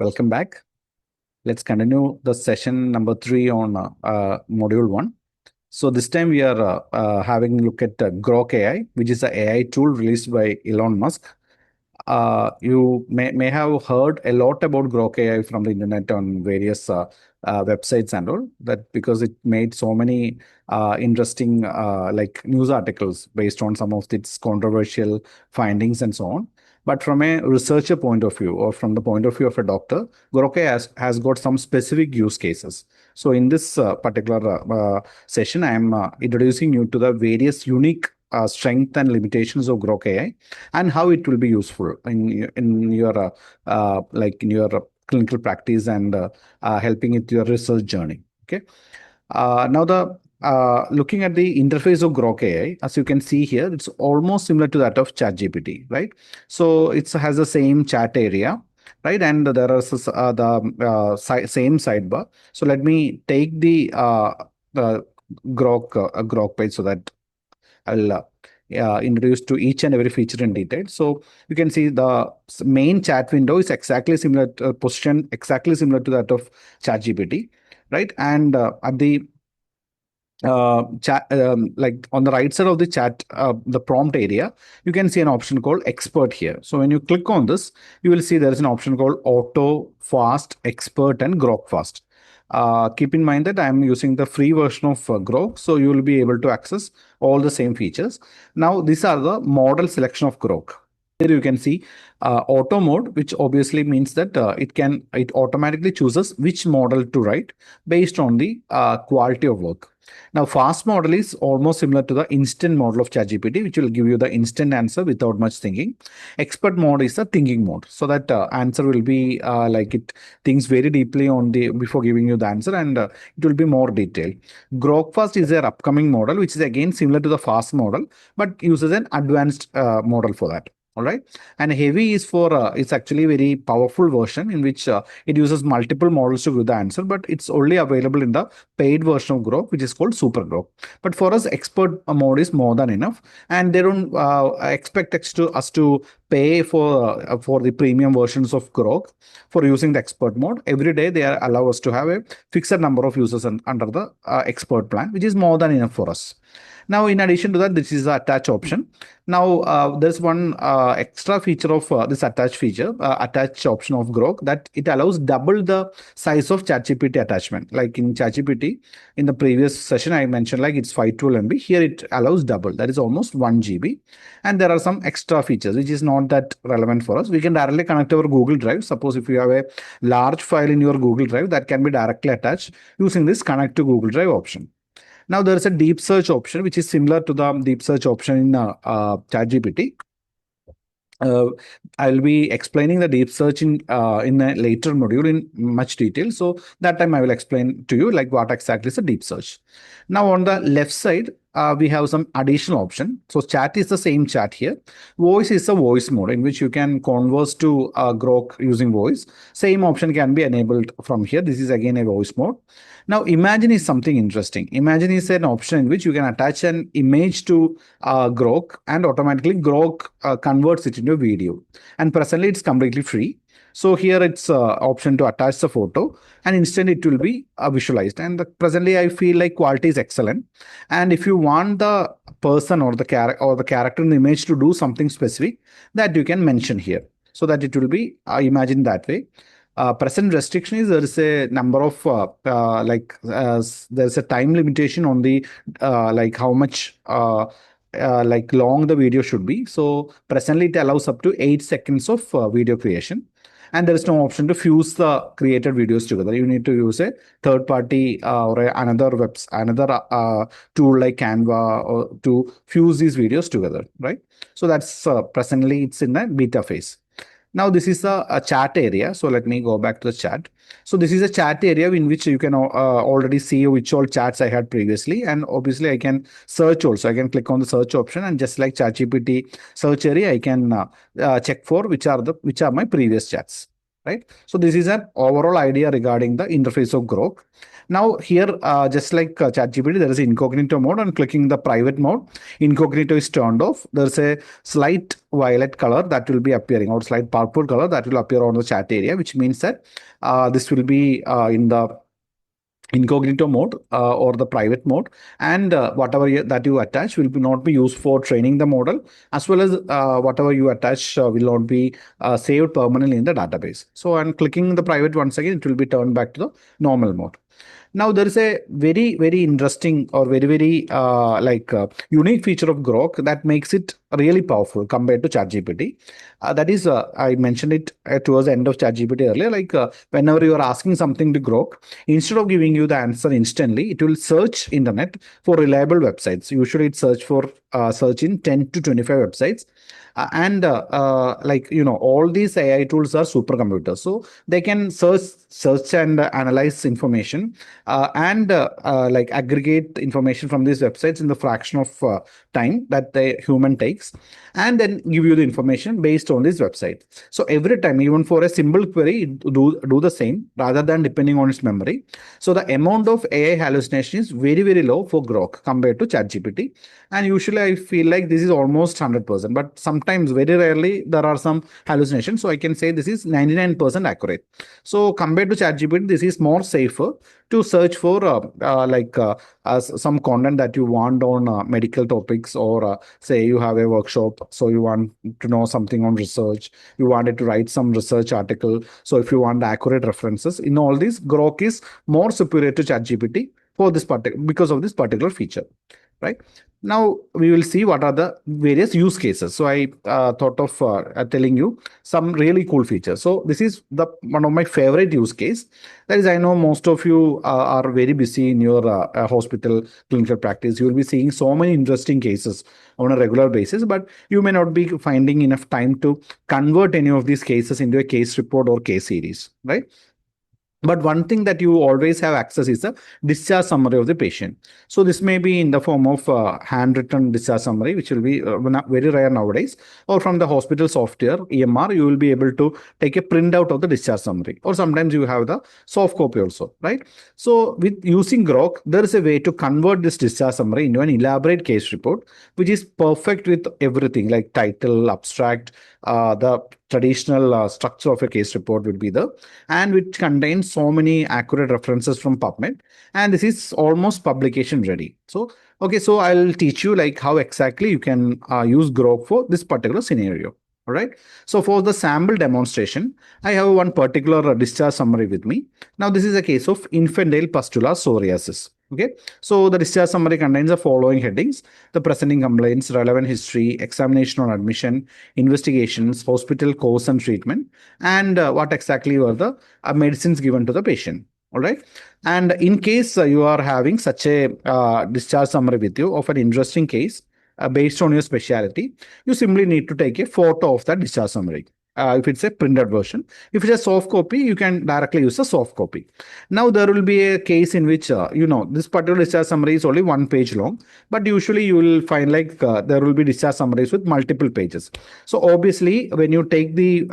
Welcome back. Let's continue the session number 3 on module 1. So this time we are having a look at Grok AI, which is an AI tool released by Elon Musk. You may have heard a lot about Grok AI from the internet on various websites and all that, because it made so many interesting like news articles based on some of its controversial findings and so on. But from a researcher point of view, or from the point of view of a doctor, Grok AI has got some specific use cases. So in this particular session, I am introducing you to the various unique strength and limitations of Grok AI and how it will be useful in your like in your clinical practice and helping it your research journey. Okay. Now the looking at the interface of Grok AI, as you can see here, it's almost similar to that of ChatGPT, right? So it has the same chat area, right? And there are the same sidebar. So let me take the Grok page so that I'll introduce to each and every feature in detail. So you can see the main chat window is exactly similar to position, exactly similar to that of ChatGPT, right? And at the chat like on the right side of the chat, the prompt area, you can see an option called expert here. So when you click on this, you will see there is an option called auto, fast, expert, and Grok fast. Keep in mind that I am using the free version of Grok, so you will be able to access all the same features. Now these are the model selection of Grok. Here you can see auto mode, which obviously means that it automatically chooses which model to write based on the quality of work. Now, fast model is almost similar to the instant model of ChatGPT, which will give you the instant answer without much thinking. Expert mode is the thinking mode, so that answer will be like it thinks very deeply on the before giving you the answer, and it will be more detailed. Grok Fast is their upcoming model, which is again similar to the fast model, but uses an advanced model for that. All right. And heavy is for it's actually a very powerful version in which it uses multiple models to give the answer, but it's only available in the paid version of Grok, which is called Super Grok. But for us, expert mode is more than enough, and they don't expect us to pay for the premium versions of Grok for using the expert mode. Every day they allow us to have a fixed number of users under the expert plan, which is more than enough for us. Now, in addition to that, this is the attach option. Now, there's one extra feature of this attach option of Grok, that it allows double the size of ChatGPT attachment. Like in ChatGPT, in the previous session, I mentioned like it's 512 MB. Here it allows double, that is almost 1 GB. And there are some extra features, which is not that relevant for us. We can directly connect our Google Drive. Suppose if you have a large file in your Google Drive, that can be directly attached using this connect to Google Drive option. Now there is a deep search option, which is similar to the deep search option in ChatGPT. I'll be explaining the deep search in a later module in much detail. So that time I will explain to you like what exactly is a deep search. Now on the left side, we have some additional option. So chat is the same chat here. Voice is a voice mode in which you can converse to Grok using voice. Same option can be enabled from here. This is again a voice mode. Now imagine is something interesting. Imagine is an option in which you can attach an image to Grok, and automatically Grok converts it into a video. And presently it's completely free. So here it's option to attach the photo, and instantly it will be visualized. And presently I feel like quality is excellent. And if you want the person or the character in the image to do something specific, that you can mention here, so that it will be imagined that way. Present restriction is there is a number of there's a time limitation on the like how much like long the video should be. So presently it allows up to 8 seconds of video creation, and there is no option to fuse the created videos together. You need to use a third party another tool like Canva or to fuse these videos together, right? So that's presently it's in a beta phase. Now this is a chat area. So let me go back to the chat. So this is a chat area in which you can already see which all chats I had previously. And obviously I can search also. I can click on the search option, and just like ChatGPT search area, I can check for which are my previous chats. right? So this is an overall idea regarding the interface of Grok. Now here, just like ChatGPT, there is incognito mode. On clicking the private mode, incognito is turned off. There's a slight violet color that will be appearing, or slight purple color that will appear on the chat area, which means that this will be in the incognito mode or the private mode, and whatever that you attach will not be used for training the model, as well as whatever you attach will not be saved permanently in the database. So on clicking the private once again, it will be turned back to the normal mode. Now there is a very interesting or very unique feature of Grok that makes it really powerful compared to ChatGPT. That is, I mentioned it towards the end of ChatGPT earlier. Whenever you are asking something to Grok, instead of giving you the answer instantly, it will search internet for reliable websites. Usually, it search in 10 to 25 websites. All these AI tools are supercomputers, so they can search and analyze information and aggregate information from these websites in the fraction of time that the human takes, and then give you the information based on this website. So every time, even for a simple query, it do the same rather than depending on its memory. So the amount of AI hallucination is very low for Grok compared to ChatGPT. And usually I feel like this is almost 100%, but sometimes very rarely there are some hallucinations. So I can say this is 99% accurate. So compared to ChatGPT, this is more safer to search for some content that you want on medical topics, or say you have a workshop, so you want to know something on research, you wanted to write some research article. So if you want accurate references in all these, Grok is more superior to ChatGPT for this because of this particular feature, right? Now we will see what are the various use cases. So I thought of telling you some really cool features. So this is the one of my favorite use case. That is, I know most of you are very busy in your hospital clinical practice. You will be seeing so many interesting cases on a regular basis, but you may not be finding enough time to convert any of these cases into a case report or case series, right? But one thing that you always have access is the discharge summary of the patient. So this may be in the form of handwritten discharge summary, which will be very rare nowadays, or from the hospital software, EMR, you will be able to take a printout of the discharge summary, or sometimes you have the soft copy also, right? So with using Grok, there is a way to convert this discharge summary into an elaborate case report, which is perfect with everything like title, abstract, the traditional structure of a case report would be there, and which contains so many accurate references from PubMed, and this is almost publication ready. So okay, so I'll teach you like how exactly you can use Grok for this particular scenario. All right. So for the sample demonstration, I have one particular discharge summary with me. Now this is a case of infantile pustular psoriasis. Okay. So the discharge summary contains the following headings: the presenting complaints, relevant history, examination on admission, investigations, hospital course and treatment, and what exactly were the medicines given to the patient. All right. And in case you are having such a discharge summary with you of an interesting case based on your specialty, you simply need to take a photo of that discharge summary. If it's a printed version, if it's a soft copy, you can directly use a soft copy. Now there will be a case in which this particular discharge summary is only 1 page long, but usually you will find there will be discharge summaries with multiple pages. So obviously, when you take the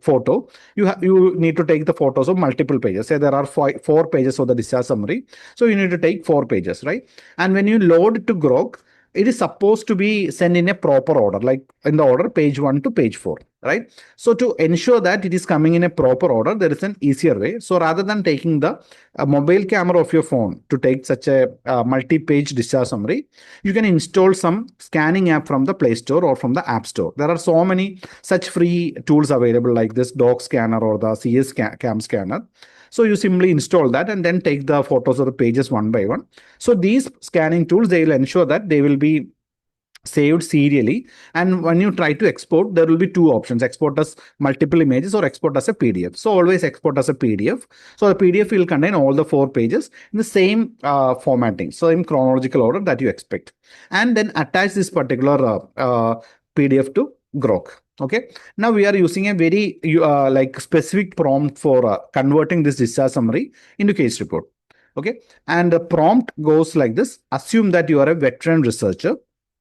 photo, you need to take the photos of multiple pages. Say there are 4 pages of the discharge summary, so you need to take 4 pages, right? And when you load to Grok, it is supposed to be sent in a proper order, like in the order page 1 to page 4, right? So to ensure that it is coming in a proper order, there is an easier way. So rather than taking the mobile camera of your phone to take such a multi-page discharge summary, you can install some scanning app from the Play Store or from the App Store. There are so many such free tools available, like this Doc Scanner or the CS Cam Scanner. So you simply install that and then take the photos of the pages one by one. So these scanning tools, they will ensure that they will be saved serially. And when you try to export, there will be two options: export as multiple images or export as a PDF. So always export as a PDF. So the PDF will contain all the 4 pages in the same formatting, so in chronological order that you expect. And then attach this particular PDF to Grok. Okay. Now we are using a very specific prompt for converting this discharge summary into case report. Okay. And the prompt goes like this: assume that you are a veteran researcher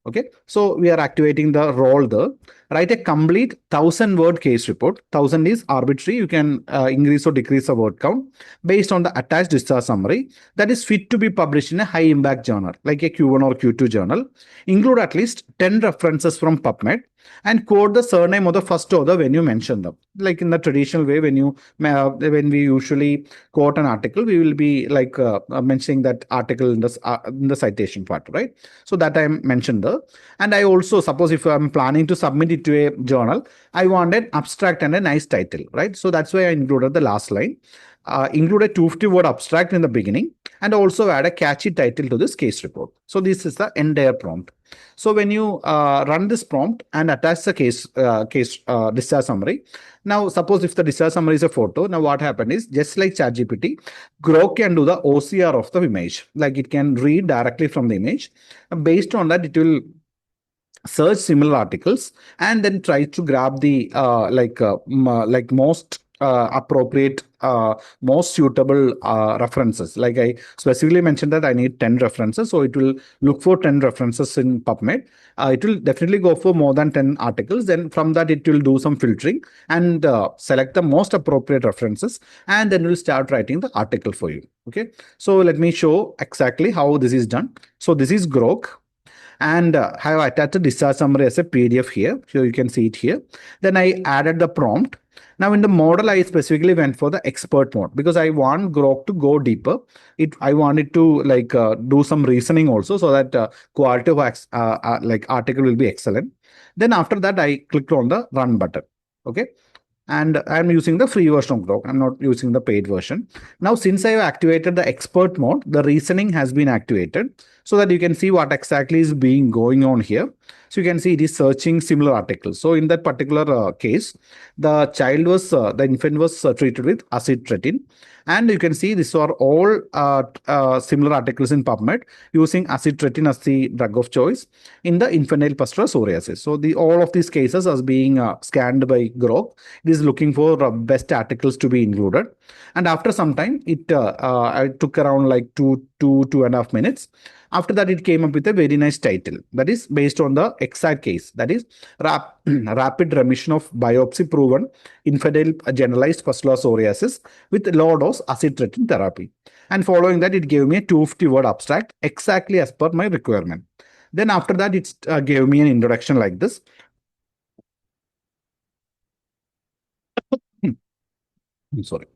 Okay, so we are activating the role there. Write a complete 1,000-word case report. 1,000 is arbitrary. You can increase or decrease the word count based on the attached discharge summary that is fit to be published in a high impact journal like a Q1 or Q2 journal. Include at least 10 references from PubMed and quote the surname of the first author when you mention them. Like in the traditional way, when we usually quote an article, we will be like mentioning that article in the citation part, right? So that I mentioned there. And I also, suppose if I'm planning to submit it to a journal, I want an abstract and a nice title, right? So that's why I included the last line. Include a 250-word abstract in the beginning and also add a catchy title to this case report. So this is the entire prompt. So when you run this prompt and attach the case discharge summary, now suppose if the discharge summary is a photo, now what happened is just like ChatGPT, Grok can do the OCR of the image, like it can read directly from the image. Based on that, it will search similar articles and then try to grab the like most appropriate, most suitable references. Like I specifically mentioned that I need 10 references, so it will look for 10 references in PubMed. It will definitely go for more than 10 articles. Then from that, it will do some filtering and select the most appropriate references, and then we'll start writing the article for you. Okay, so let me show exactly how this is done. So this is Grok, and have attached the discharge summary as a PDF here. So you can see it here. Then I added the prompt. Now in the model, I specifically went for the expert mode because I want Grok to go deeper. I wanted to like do some reasoning also, so that quality of like article will be excellent. Then after that, I clicked on the run button. Okay, and I'm using the free version of Grok. I'm not using the paid version. Now, since I have activated the expert mode, the reasoning has been activated so that you can see what exactly is being going on here. So you can see it is searching similar articles. So in that particular case, the infant was treated with acitretin. And you can see these are all similar articles in PubMed using acitretin as the drug of choice in the infantile pustular psoriasis. So all of these cases are being scanned by Grok. It is looking for best articles to be included. And after some time, it took around like 2.5 minutes. After that, it came up with a very nice title that is based on the exact case, that is rapid remission of biopsy proven infantile generalized pustular psoriasis with low dose acitretin therapy. And following that, it gave me a 250-word abstract exactly as per my requirement. Then after that, it gave me an introduction like this. I'm sorry.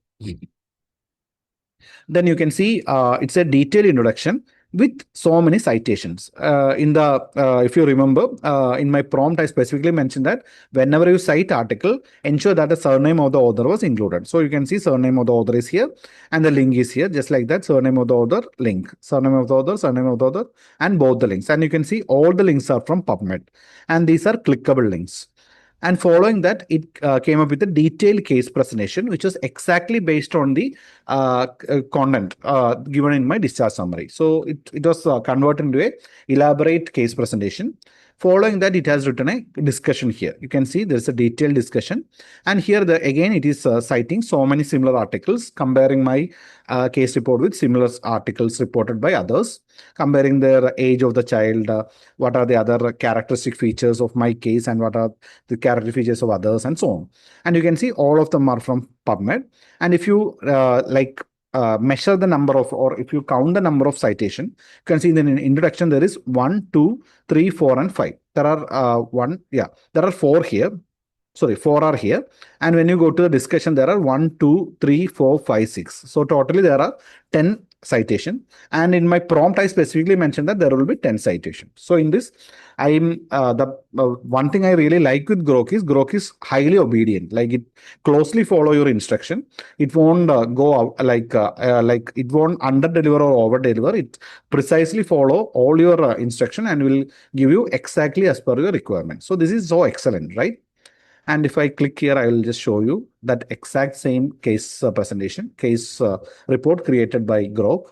Then you can see it's a detailed introduction with so many citations. If you remember, in my prompt, I specifically mentioned that whenever you cite article, ensure that the surname of the author was included. So you can see surname of the author is here and the link is here, just like that. Surname of the author, link, surname of the author, surname of the author, and both the links. And you can see all the links are from PubMed, and these are clickable links. And following that, it came up with a detailed case presentation, which was exactly based on the content given in my discharge summary. So it was converted into a elaborate case presentation. Following that, it has written a discussion here. You can see there's a detailed discussion. And here, again, it is citing so many similar articles, comparing my case report with similar articles reported by others, comparing their age of the child, what are the other characteristic features of my case, and what are the character features of others, and so on. And you can see all of them are from PubMed. And if you measure the number of, or if you count the number of citation, you can see in the introduction there is 1, 2, 3, 4, and 5. There are there are 4 here. Sorry, 4 are here. And when you go to the discussion, there are 1, 2, 3, 4, 5, 6. So totally there are 10 citation. And in my prompt, I specifically mentioned that there will be 10 citations. So in this, one thing I really like with Grok is highly obedient. Like it closely follow your instruction. It won't go out like it won't under deliver or over deliver. It precisely follow all your instruction and will give you exactly as per your requirement. So this is so excellent, right? And if I click here, I will just show you that exact same case case report created by Grok.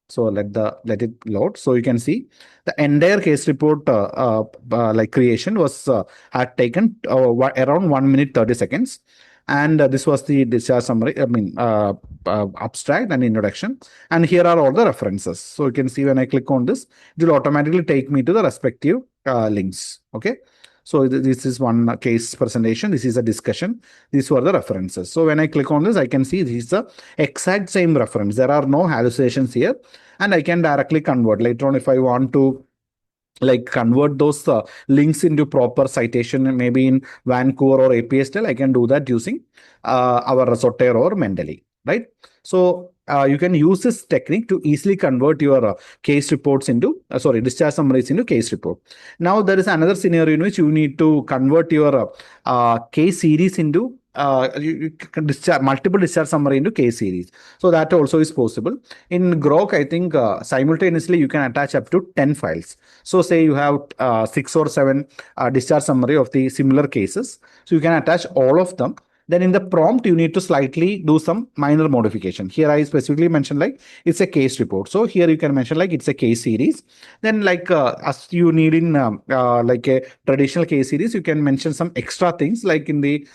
So let it load. So you can see the entire case report like creation was had taken around 1 minute 30 seconds. And this was the discharge summary, abstract and introduction. And here are all the references. So you can see when I click on this, it will automatically take me to the respective links. Okay. So this is one case presentation. This is a discussion. These were the references. So when I click on this, I can see this is the exact same reference. There are no hallucinations here, and I can directly convert later on if I want to like convert those links into proper citation, maybe in Vancouver or APSTL. I can do that using our Zotero or Mendeley, right? So you can use this technique to easily convert your case reports into discharge summaries into case report. Now there is another scenario in which you need to convert your case series into you can discharge multiple discharge summary into case series. So that also is possible. In Grok, I think simultaneously you can attach up to 10 files. So say you have 6 or 7 discharge summary of the similar cases. So you can attach all of them. Then in the prompt, you need to slightly do some minor modification. Here I specifically mentioned like it's a case report. So here you can mention like it's a case series. Then like as you need in like a traditional case series, you can mention some extra things like in the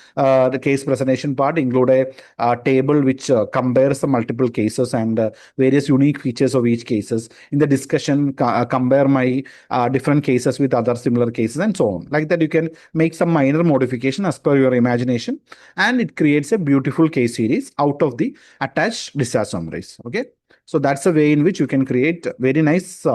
case presentation part, include a table which compares the multiple cases and various unique features of each cases. In the discussion, compare my different cases with other similar cases and so on. Like that, you can make some minor modification as per your imagination, and it creates a beautiful case series out of the attached discharge summaries. Okay. So that's a way in which you can create very nice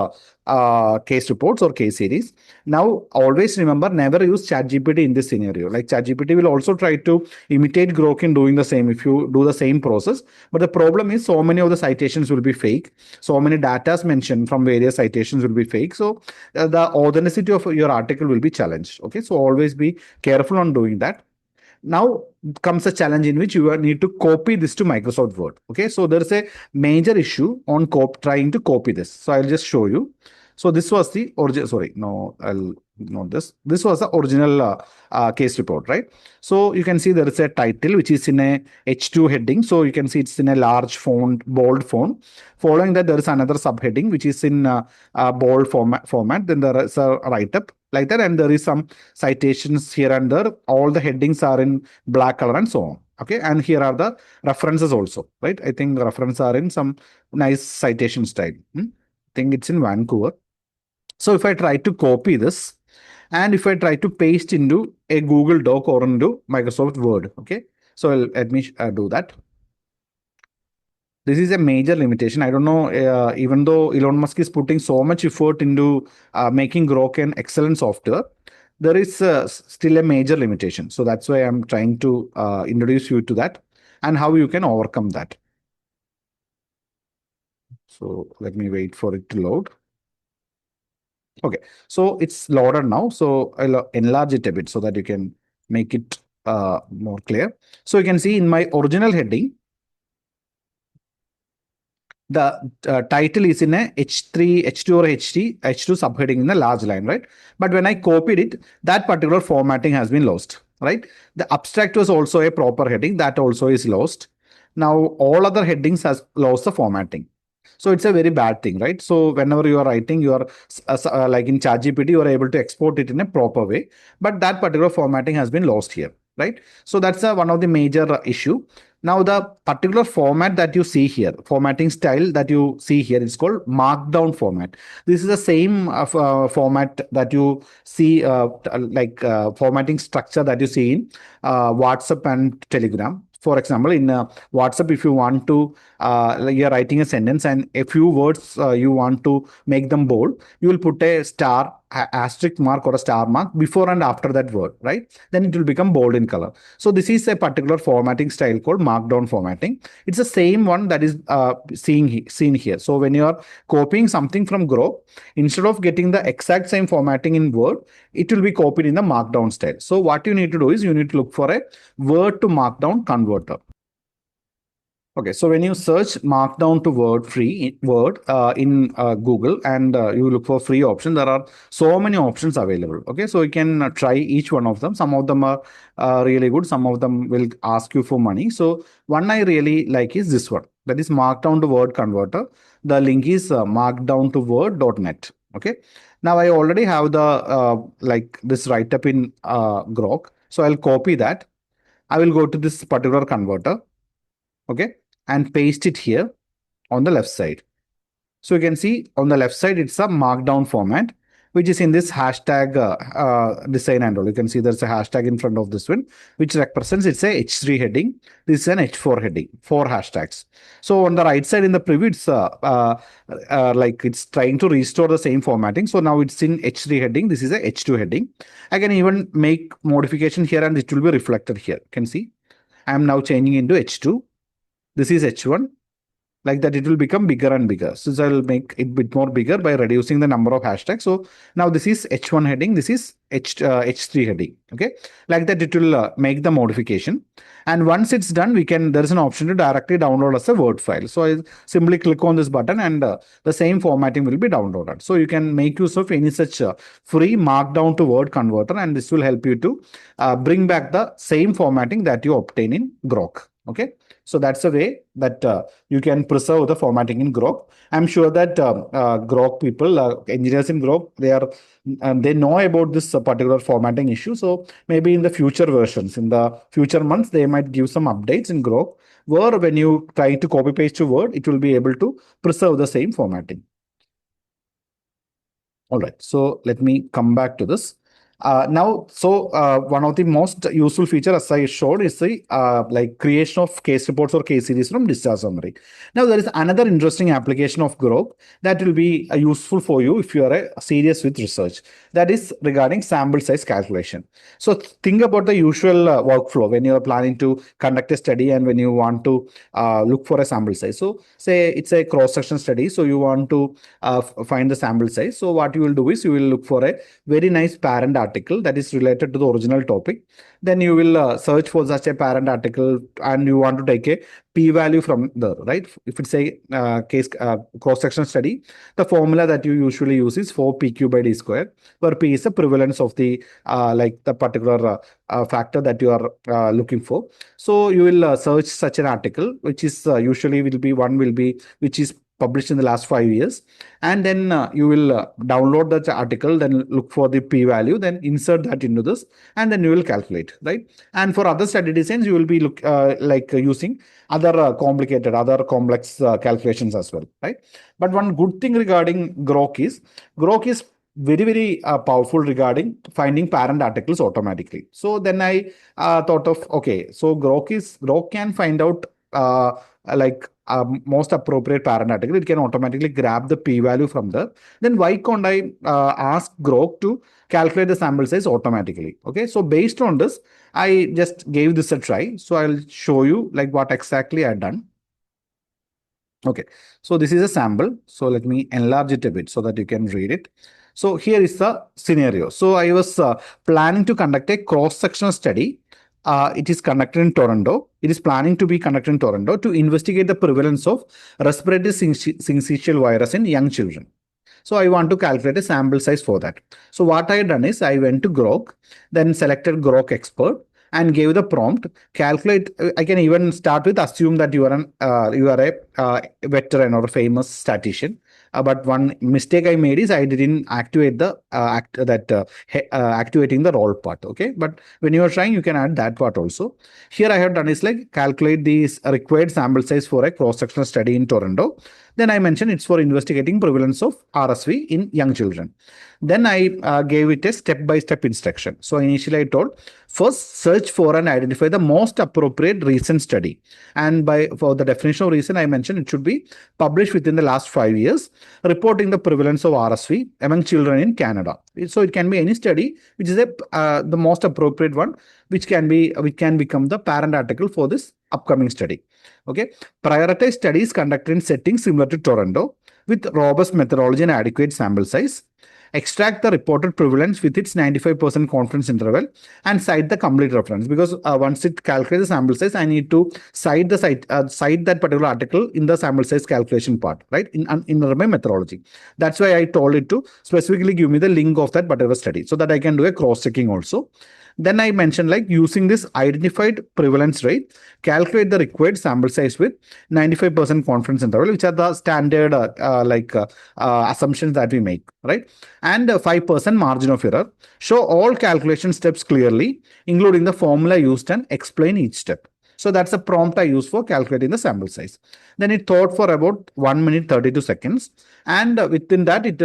case reports or case series. Now, always remember, never use ChatGPT in this scenario. Like ChatGPT will also try to imitate Grok in doing the same if you do the same process. But the problem is so many of the citations will be fake. So many data mentioned from various citations will be fake. So the authenticity of your article will be challenged. Okay. So always be careful on doing that. Now comes a challenge in which you need to copy this to Microsoft Word. Okay, so there's a major issue on trying to copy this. So I'll just show you. So this was the original, sorry, no, I'll not this. This was the original case report, right? So you can see there is a title which is in a H2 heading. So you can see it's in a large font, bold font. Following that, there is another subheading which is in bold format. Then there is a write-up like that, and there is some citations here and there. All the headings are in black color and so on. Okay, and here are the references also, right? I think the references are in some nice citation style. I think it's in Vancouver. So if I try to copy this, and if I try to paste into a Google Doc or into Microsoft Word, okay, so let me do that. This is a major limitation. I don't know, even though Elon Musk is putting so much effort into making Grok an excellent software, there is still a major limitation. So that's why I'm trying to introduce you to that and how you can overcome that. So let me wait for it to load. Okay, so it's loaded now. So I'll enlarge it a bit so that you can make it more clear. So you can see in my original heading, the title is in a H3, H2 or H2 subheading in a large line, right? But when I copied it, that particular formatting has been lost, right? The abstract was also a proper heading, that also is lost. Now all other headings has lost the formatting. So it's a very bad thing, right? So whenever you are writing, you are like in ChatGPT, you are able to export it in a proper way, but that particular formatting has been lost here, right? So that's one of the major issue. Now the particular format that you see here, formatting style that you see here, is called Markdown format. This is the same format that you see, formatting structure that you see in WhatsApp and Telegram. For example, in WhatsApp, if you want to, you're writing a sentence and a few words you want to make them bold, you will put a star, asterisk mark or a star mark before and after that word, right? Then it will become bold in color. So this is a particular formatting style called Markdown formatting. It's the same one that is seen here. So when you are copying something from Grok, instead of getting the exact same formatting in Word, it will be copied in the Markdown style. So what you need to do is you need to look for a Word to Markdown converter. Okay, so when you search Markdown to Word in Google and you look for free option, there are so many options available. Okay, so you can try each one of them. Some of them are really good. Some of them will ask you for money. So one I really like is this one. That is Markdown to Word converter. The link is markdowntoword.net. Okay. Now I already have the like this write up in Grok. So I'll copy that. I will go to this particular converter. Okay, and paste it here on the left side. So you can see on the left side, it's a markdown format, which is in this hashtag design and all. You can see there's a hashtag in front of this one, which represents it's a H3 heading. This is an H4 heading, 4 hashtags. So on the right side in the preview, it's like it's trying to restore the same formatting. So now it's in H3 heading. This is a H2 heading. I can even make modification here and it will be reflected here. You can see I am now changing into H2. This is H1. Like that, it will become bigger and bigger. So I will make it a bit more bigger by reducing the number of hashtags. So now this is H1 heading, this is H3 heading. Okay, like that, it will make the modification. And once it's done, there is an option to directly download as a Word file. So I simply click on this button and the same formatting will be downloaded. So you can make use of any such free Markdown to Word converter, and this will help you to bring back the same formatting that you obtain in Grok. Okay, so that's a way that you can preserve the formatting in Grok. I'm sure that Grok people, engineers in Grok, they know about this particular formatting issue. So maybe in the future versions, in the future months, they might give some updates in Grok where when you try to copy paste to Word, it will be able to preserve the same formatting. All right, so let me come back to this. One of the most useful feature, as I showed, is the like creation of case reports or case series from discharge summary. Now there is another interesting application of Grok that will be useful for you if you are serious with research. That is regarding sample size calculation. So think about the usual workflow when you are planning to conduct a study and when you want to look for a sample size. So say it's a cross-section study, so you want to find the sample size. So what you will do is you will look for a very nice parent article that is related to the original topic. Then you will search for such a parent article and you want to take a p-value from there, right? If it's a case cross-section study, the formula that you usually use is 4pq by d square, where p is the prevalence of the like the particular factor that you are looking for. So you will search such an article, which is usually will be which is published in the last 5 years, and then you will download that article, then look for the p-value, then insert that into this, and then you will calculate, right? And for other study designs, you will be using other complex calculations as well, right? But one good thing regarding Grok is very powerful regarding finding parent articles automatically. So then I thought of, okay, so Grok can find out most appropriate parent article. It can automatically grab the p-value from there. Then why can't I ask Grok to calculate the sample size automatically? Okay, so based on this, I just gave this a try. So I'll show you like what exactly I've done. Okay, so this is a sample. So let me enlarge it a bit so that you can read it. So here is the scenario. So I was planning to conduct a cross-sectional study. It is conducted in Toronto. It is planning to be conducted in Toronto to investigate the prevalence of respiratory syncytial virus in young children. So I want to calculate a sample size for that. So what I had done is I went to Grok, then selected Grok Expert and gave the prompt, calculate. I can even start with assume that you are a veteran or a famous statistician. But one mistake I made is I didn't activate the activating the role part. Okay, but when you are trying, you can add that part also. Here I have done is like calculate the required sample size for a cross-sectional study in Toronto. Then I mentioned it's for investigating prevalence of RSV in young children. Then I gave it a step-by-step instruction. So initially I told, first search for and identify the most appropriate recent study. And for the definition of recent, I mentioned it should be published within the last 5 years, reporting the prevalence of RSV among children in Canada. So it can be any study, which is the most appropriate one, which can become the parent article for this upcoming study. Okay, prioritize studies conducted in settings similar to Toronto with robust methodology and adequate sample size. Extract the reported prevalence with its 95% confidence interval and cite the complete reference, because once it calculates the sample size, I need to cite that particular article in the sample size calculation part, right? In my methodology. That's why I told it to specifically give me the link of that particular study so that I can do a cross-checking also. Then I mentioned like using this identified prevalence rate, calculate the required sample size with 95% confidence interval, which are the standard assumptions that we make, right? And 5% margin of error. Show all calculation steps clearly, including the formula used, and explain each step. So that's a prompt I use for calculating the sample size. Then it thought for about 1 minute 32 seconds. And within that, it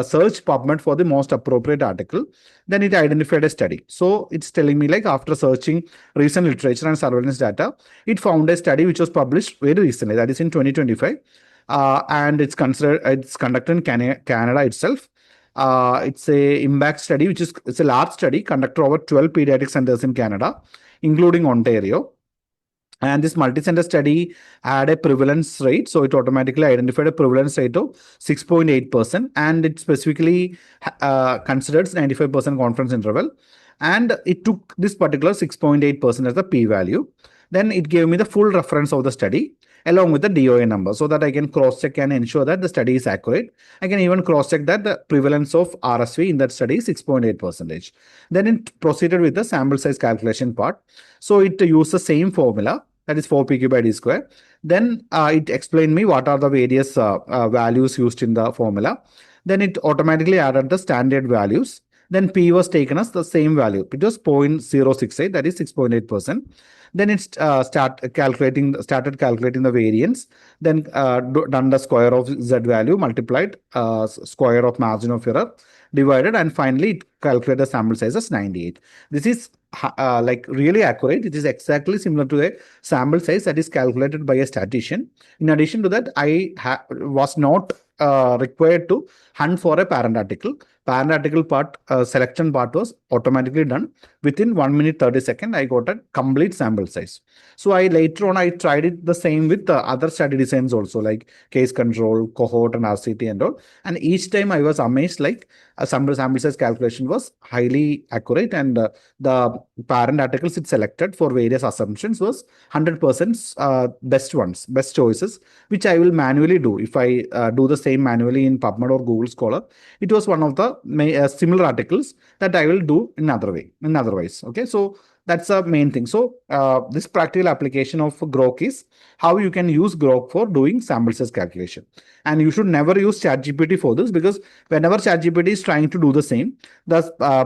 searched PubMed for the most appropriate article. Then it identified a study. So it's telling me like after searching recent literature and surveillance data, it found a study which was published very recently, that is in 2025. And it's conducted in Canada itself. It's a impact study, it's a large study conducted over 12 pediatric centers in Canada, including Ontario. And this multi-center study had a prevalence rate. So it automatically identified a prevalence rate of 6.8%. And it specifically considers 95% confidence interval. And it took this particular 6.8% as the p-value. Then it gave me the full reference of the study along with the DOA number so that I can cross-check and ensure that the study is accurate. I can even cross-check that the prevalence of RSV in that study is 6.8%. Then it proceeded with the sample size calculation part. So it used the same formula, that is 4pq by d square. Then it explained me what are the various values used in the formula. Then it automatically added the standard values. Then p was taken as the same value. It was 0.068, that is 6.8%. Then it started calculating the variance. Then done the square of z value multiplied square of margin of error divided, and finally it calculated the sample size as 98. This is like really accurate. It is exactly similar to a sample size that is calculated by a statistician. In addition to that, I was not required to hunt for a parent article. Parent article part selection part was automatically done within 1 minute 30 seconds. I got a complete sample size. So I later on I tried it the same with other study designs also, like case control, cohort, and RCT and all. And each time I was amazed, like a sample size calculation was highly accurate, and the parent articles it selected for various assumptions was 100% best choices, which I will manually do. If I do the same manually in PubMed or Google Scholar, it was one of the similar articles that I will do in otherwise. Okay, so that's the main thing. So this practical application of Grok is how you can use Grok for doing sample size calculation. And you should never use ChatGPT for this, because whenever ChatGPT is trying to do the same, the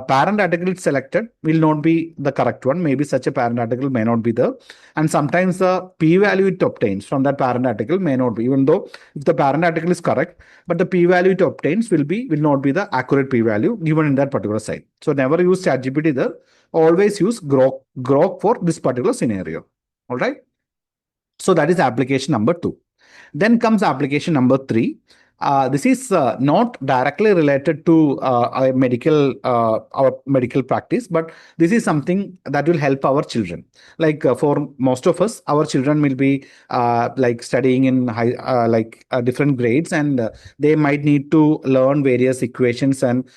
parent article it's selected will not be the correct one. Maybe such a parent article may not be there. And sometimes the p-value it obtains from that parent article may not be, even though if the parent article is correct, but the p-value it obtains will not be the accurate p-value given in that particular site. So never use ChatGPT there. Always use Grok for this particular scenario. All right. So that is application number 2. Then comes application number 3. This is not directly related to our medical practice, but this is something that will help our children. Like for most of us, our children will be like studying in different grades, and they might need to learn various equations and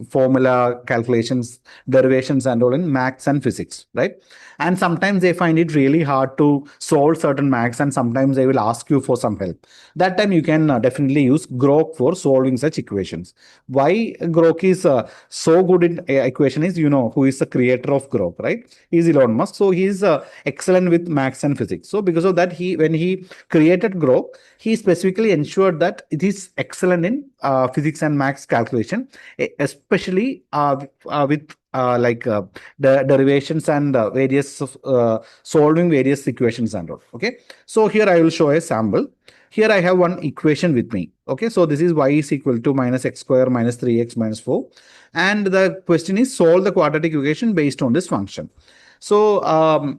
formula calculations, derivations, and all in maths and physics, right? And sometimes they find it really hard to solve certain maths, and sometimes they will ask you for some help. That time you can definitely use Grok for solving such equations. Why Grok is so good in equation is, who is the creator of Grok, right? He's Elon Musk. So he's excellent with maths and physics. So because of that, when he created Grok, he specifically ensured that it is excellent in physics and maths calculation, especially with the derivations and various solving various equations and all. Okay, so here I will show a sample. Here I have one equation with me. Okay, so this is y is equal to minus x square minus 3x minus 4. And the question is solve the quadratic equation based on this function. So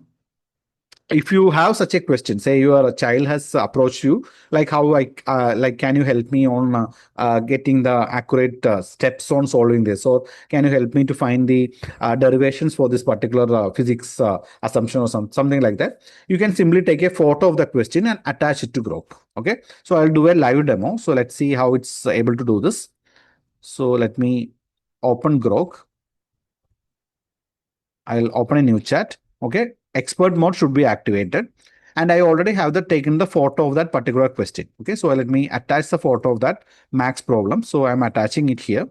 if you have such a question, say your child has approached you, like how can you help me on getting the accurate steps on solving this, or can you help me to find the derivations for this particular physics assumption or something like that, you can simply take a photo of the question and attach it to Grok. Okay, so I'll do a live demo. So let's see how it's able to do this. So let me open Grok. I'll open a new chat. Okay, expert mode should be activated. And I already have taken the photo of that particular question. Okay, so let me attach the photo of that max problem. So I'm attaching it here.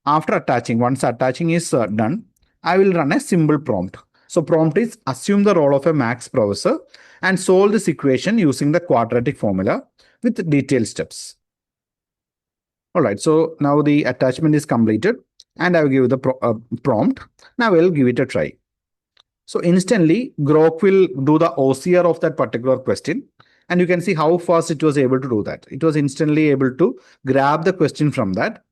After attaching, once attaching is done, I will run a simple prompt. So prompt is assume the role of a max professor and solve this equation using the quadratic formula with detailed steps. All right, so now the attachment is completed and I will give the prompt. Now we'll give it a try. So instantly, Grok will do the OCR of that particular question. And you can see how fast it was able to do that. It was instantly able to grab the question from that.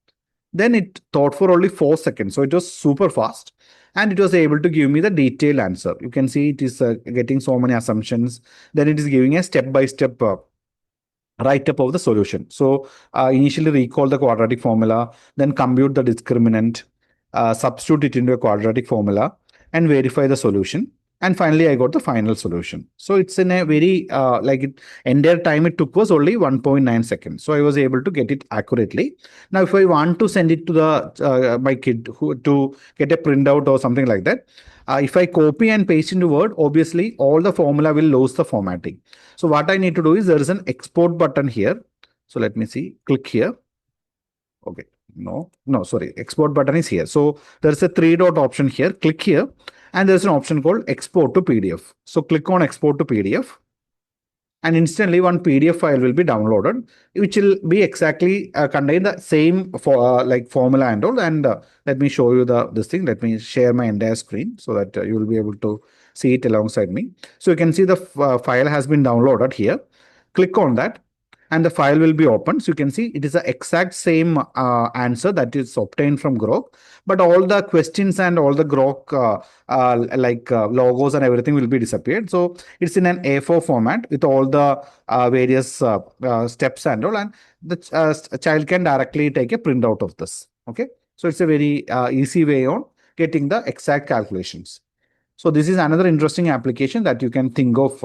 Then it thought for only 4 seconds. So it was super fast. And it was able to give me the detailed answer. You can see it is getting so many assumptions. Then it is giving a step-by-step write-up of the solution. So initially recall the quadratic formula, then compute the discriminant, substitute it into a quadratic formula, and verify the solution. And finally, I got the final solution. So it's in a very entire time it took was only 1.9 seconds. So I was able to get it accurately. Now, if I want to send it to the my kid to get a printout or something like that, if I copy and paste into Word, obviously all the formula will lose the formatting. So what I need to do is there is an export button here. So let me see, click here. Okay, no, sorry, export button is here. So there's a 3 dot option here, click here, and there's an option called export to PDF. So click on export to PDF. And instantly one PDF file will be downloaded, which will be exactly contain the same formula and all. And let me show you this thing. Let me share my entire screen so that you will be able to see it alongside me. So you can see the file has been downloaded here. Click on that and the file will be open. So you can see it is the exact same answer that is obtained from Grok, but all the questions and all the Grok logos and everything will be disappeared. So it's in an A4 format with all the various steps and all, and the child can directly take a printout of this. Okay, so it's a very easy way on getting the exact calculations. So this is another interesting application that you can think of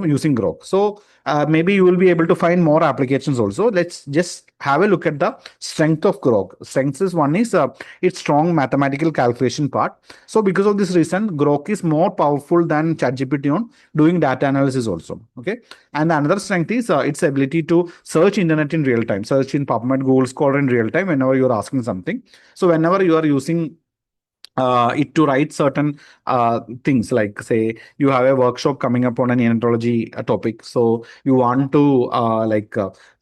using Grok. So maybe you will be able to find more applications also. Let's just have a look at the strength of Grok. Strengths is one is its strong mathematical calculation part. So because of this reason, Grok is more powerful than ChatGPT on doing data analysis also. Okay. And another strength is its ability to search internet in real time, search in PubMed, Google Scholar in real time whenever you're asking something. So whenever you are using it to write certain things, like say you have a workshop coming up on an neonatology topic, so you want to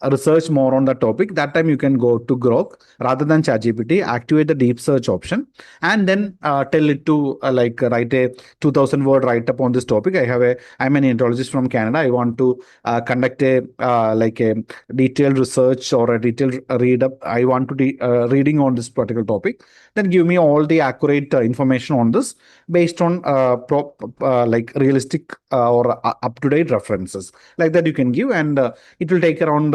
research more on the topic, that time you can go to Grok rather than ChatGPT, activate the deep search option, and then tell it to write a 2000 word write up on this topic. I'm an neonatologist from Canada, I want to conduct a detailed research or a detailed read up, I want to reading on this particular topic, then give me all the accurate information on this based on realistic or up-to-date references like that you can give, and it will take around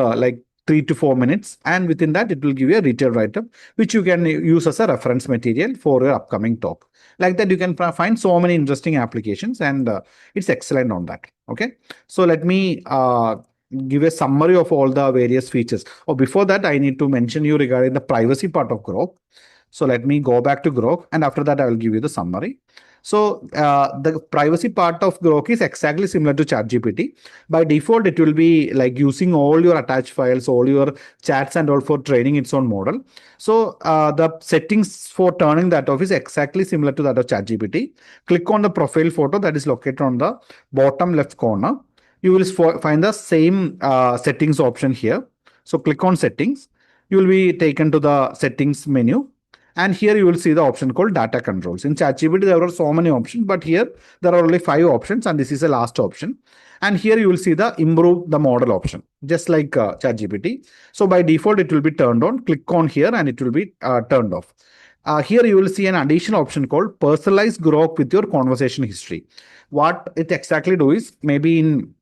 3 to 4 minutes, and within that it will give you a detailed write-up which you can use as a reference material for your upcoming talk. Like that you can find so many interesting applications, and it's excellent on that. Okay, so let me give a summary of all the various features. Or before that, I need to mention you regarding the privacy part of Grok. So let me go back to Grok, and after that I will give you the summary. So the privacy part of Grok is exactly similar to ChatGPT. By default, it will be like using all your attached files, all your chats and all for training its own model. So the settings for turning that off is exactly similar to that of ChatGPT. Click on the profile photo that is located on the bottom left corner. You will find the same settings option here. So click on settings. You will be taken to the settings menu. And here you will see the option called data controls. In ChatGPT, there are so many options, but here there are only 5 options, and this is the last option. And here you will see the improve the model option, just like ChatGPT. So by default, it will be turned on. Click on here and it will be turned off. Here you will see an additional option called personalize Grok with your conversation history. What it exactly do is, maybe in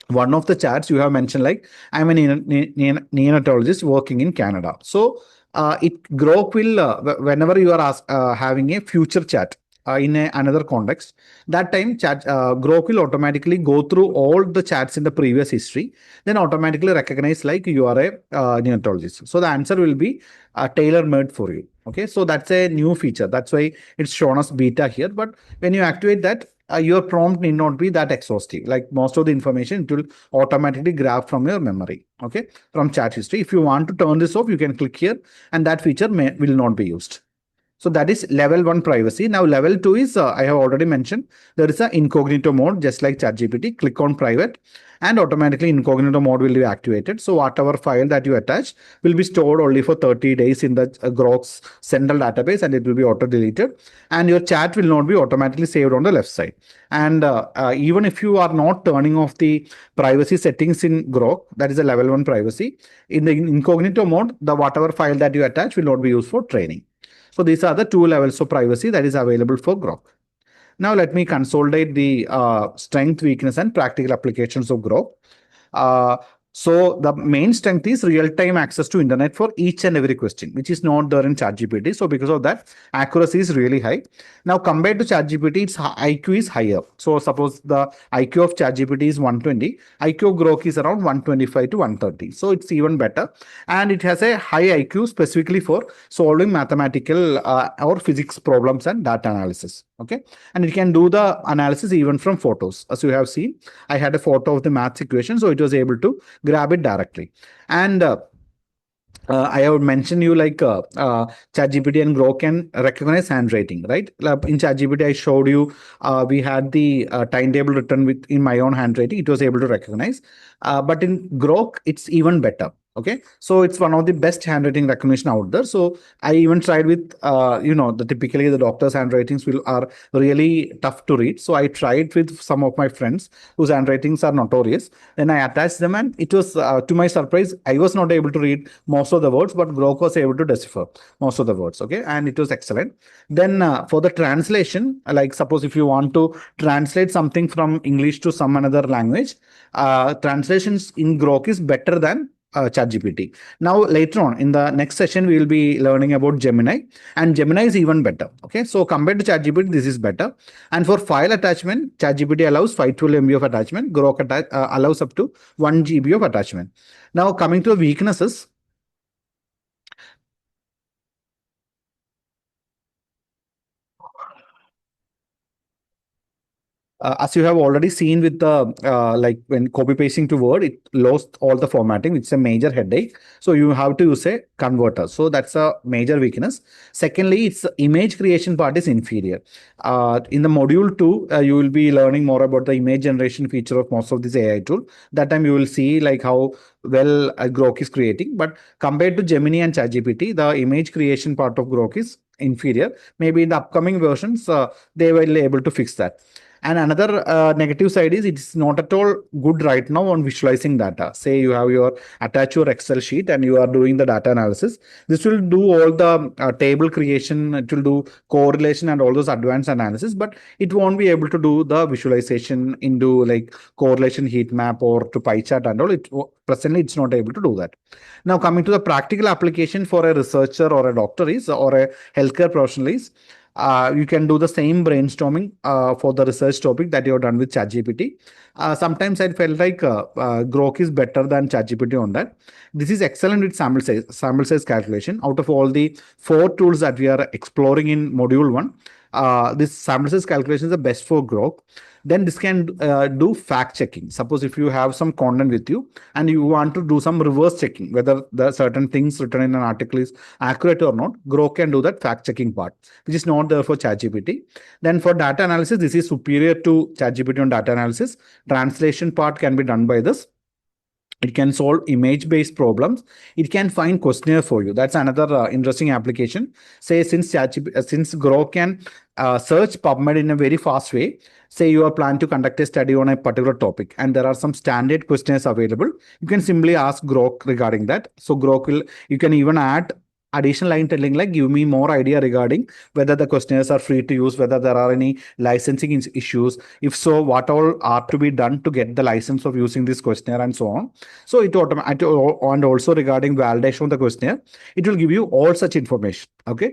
one of the chats you have mentioned like, I'm a neonatologist working in Canada. So Grok will whenever you are having a future chat in another context, that time Grok will automatically go through all the chats in the previous history, then automatically recognize like you are a neonatologist. So the answer will be tailor made for you. Okay, so that's a new feature. That's why it's shown as beta here. But when you activate that, your prompt need not be that exhaustive. Like most of the information, it will automatically grab from your memory. Okay, from chat history. If you want to turn this off, you can click here, and that feature will not be used. So that is level 1 privacy. Now level 2 is, I have already mentioned, there is a incognito mode, just like ChatGPT. Click on private and automatically incognito mode will be activated. So whatever file that you attach will be stored only for 30 days in the Grok's central database, and it will be auto deleted, and your chat will not be automatically saved on the left side. And even if you are not turning off the privacy settings in Grok, that is a level 1 privacy, in the incognito mode, the whatever file that you attach will not be used for training. So these are the 2 levels of privacy that is available for Grok. Now let me consolidate the strength, weakness, and practical applications of Grok. Uh, so the main strength is real-time access to internet for each and every question, which is not there in ChatGPT. So because of that, accuracy is really high. Now compared to ChatGPT, its IQ is higher. So suppose the IQ of ChatGPT is 120, IQ of Grok is around 125 to 130. So it's even better, and it has a high IQ specifically for solving mathematical or physics problems and data analysis. Okay, and it can do the analysis even from photos, as you have seen. I had a photo of the maths equation, so it was able to grab it directly. And I have mentioned you like ChatGPT and Grok can recognize handwriting, right? In ChatGPT, I showed you we had the timetable written with in my own handwriting. It was able to recognize, but in Grok, it's even better. Okay, so it's one of the best handwriting recognition out there. So I even tried with the typically the doctor's handwritings will are really tough to read. So I tried with some of my friends whose handwritings are notorious. Then I attached them, and it was to my surprise, I was not able to read most of the words, but Grok was able to decipher most of the words. Okay, and it was excellent. Then for the translation, like suppose if you want to translate something from English to some another language, translations in Grok is better than ChatGPT. Now, later on in the next session, we will be learning about Gemini, and Gemini is even better. Okay, so compared to ChatGPT, this is better. And for file attachment, ChatGPT allows 512 MB of attachment, Grok allows up to 1 GB of attachment. Now, coming to the weaknesses, as you have already seen with the like when copy pasting to Word, it lost all the formatting, which is a major headache. So you have to use a converter. So that's a major weakness. Secondly, its image creation part is inferior. In the module 2, you will be learning more about the image generation feature of most of this AI tool. That time you will see like how well Grok is creating. But compared to Gemini and ChatGPT, the image creation part of Grok is inferior. Maybe in the upcoming versions, they will be able to fix that. And another negative side is it's not at all good right now on visualizing data. Say you have attach your Excel sheet and you are doing the data analysis. This will do all the table creation. It will do correlation and all those advanced analysis, but it won't be able to do the visualization into like correlation heat map or to pie chart and all. Presently it's not able to do that. Now coming to the practical application for a researcher or a doctor is or a healthcare professional is you can do the same brainstorming for the research topic that you have done with ChatGPT. Sometimes I felt like Grok is better than ChatGPT on that. This is excellent with sample size calculation. Out of all the 4 tools that we are exploring in module 1, this sample size calculation is the best for Grok. Then this can do fact checking. Suppose if you have some content with you and you want to do some reverse checking whether the certain things written in an article is accurate or not, Grok can do that fact checking part, which is not there for ChatGPT. Then for data analysis, this is superior to ChatGPT on data analysis. Translation part can be done by this. It can solve image-based problems. It can find questionnaire for you. That's another interesting application. Say since since Grok can search PubMed in a very fast way. Say you are planning to conduct a study on a particular topic, and there are some standard questionnaires available. You can simply ask Grok regarding that. So Grok will. You can even add additional line telling like give me more idea regarding whether the questionnaires are free to use, whether there are any licensing issues, if so what all are to be done to get the license of using this questionnaire and so on. So it automatically, and also regarding validation of the questionnaire, it will give you all such information. Okay,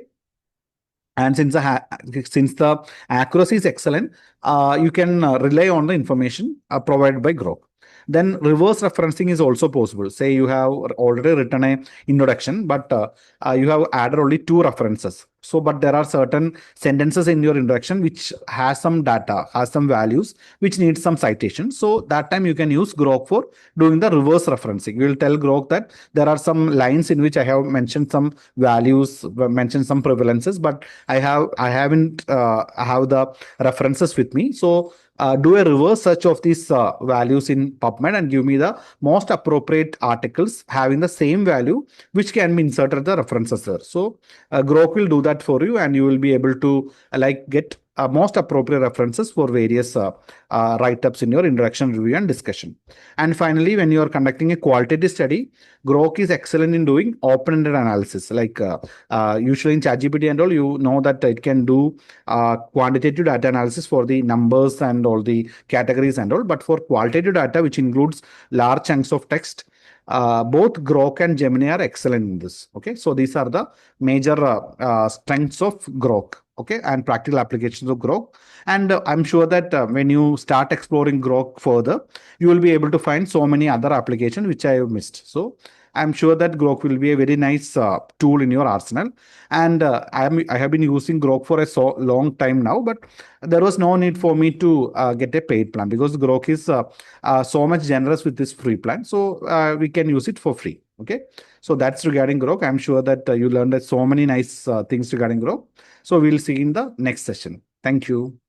and since the accuracy is excellent, you can rely on the information provided by Grok. Then reverse referencing is also possible. Say you have already written a introduction, but you have added only two references. So, but there are certain sentences in your introduction which has some data, has some values, which needs some citation. So that time you can use Grok for doing the reverse referencing. You will tell Grok that there are some lines in which I have mentioned some values, mentioned some prevalences, but I haven't I have the references with me. So do a reverse search of these values in PubMed and give me the most appropriate articles having the same value, which can be inserted the references there. So Grok will do that for you, and you will be able to like get most appropriate references for various write-ups in your introduction, review, and discussion. And finally, when you are conducting a qualitative study, Grok is excellent in doing open-ended analysis. Like usually in ChatGPT and all, you know that it can do quantitative data analysis for the numbers and all the categories and all. But for qualitative data, which includes large chunks of text, both Grok and Gemini are excellent in this. Okay, so these are the major strengths of Grok. Okay, and practical applications of Grok. And I'm sure that when you start exploring Grok further, you will be able to find so many other applications which I have missed. So I'm sure that Grok will be a very nice tool in your arsenal. And I have been using Grok for a so long time now, but there was no need for me to get a paid plan because Grok is so much generous with this free plan. So we can use it for free. Okay. So that's regarding Grok. I'm sure that you learned so many nice things regarding Grok. So we'll see in the next session. Thank you.